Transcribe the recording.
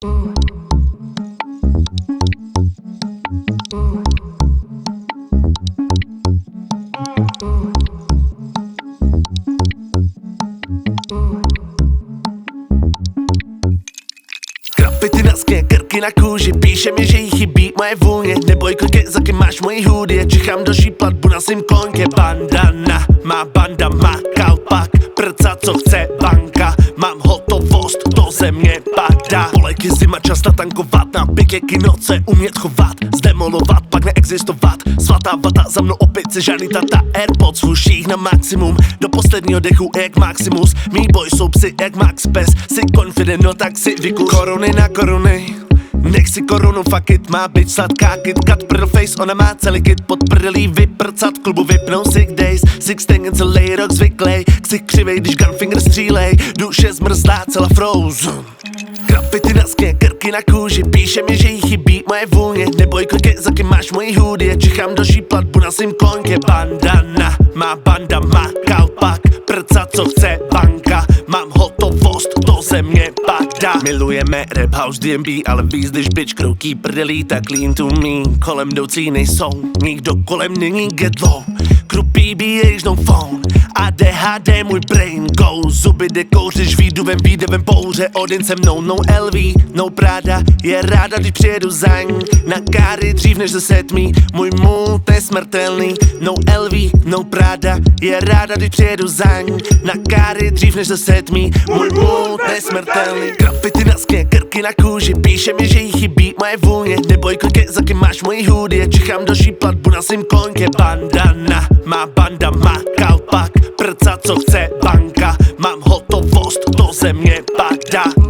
Grafity na skně, krky na kůži, píše mi, že jí chybí moje vůně. Neboj kliky, za kým máš moji hudie, čichám další platbu na svým koňke. Bandana, má banda, má kalpak, prca co chce banka. Mám hotovost, do země padá. Polejky zima, čas natankovat, na pitěky noce umět chovat, zdemolovat, pak neexistovat. Svatá vata, za mnou opět se žádný tata. Airpods v uších na maximum, do posledního dechu jak Maximus. Mý boj jsou psy jak Max Pes, si confident, no tak si vykuš. Koruny na koruny, nech si korunu, fuck it, má bitch sladká KitKat, prdl face, ona má celý kit pod prdelí vyprcat, v klubu vypnou sick days, sixteen celý rok zvyklej, ksich křivej, když gunfinger střílej, duše zmrzlá, celá frozen. Grafity na skně, krky na kůži, píše mi, že jí chybí moje vůně. Neboj kliky, za kým máš moji hudie, čichám další platbu na svým koňke. Bandana, má banda, má kalpak, prca co chce banka. Mám hotovost, do země padá. Milujeme rap house DMB, ale víc, když bitch kroutí prdelí, tak lean to me. Kolem jdoucí nejsou, nikdo kolem není get low. Krupí BH, no phone, ADHD můj brain go. Zuby jde kouřiš, výdevem pouře, Odin se mnou, no LV, no Prada. Je ráda, když přijedu za ní, na káry dřív než ze setmí. Můj mood je smrtelný, no LV, no Prada. Je ráda, když přijedu za ní, na káry dřív než ze setmí. Můj mood je smrtelný. Grafity na skně, krky na kůži, píše mi, že jí chybí moje vůně. Neboj kliky, za kým máš moji hudie, čichám další platbu na svým koňke. Bandana, má banda, má kalpak, prca co chce banka. Mám hotovost, do země padá.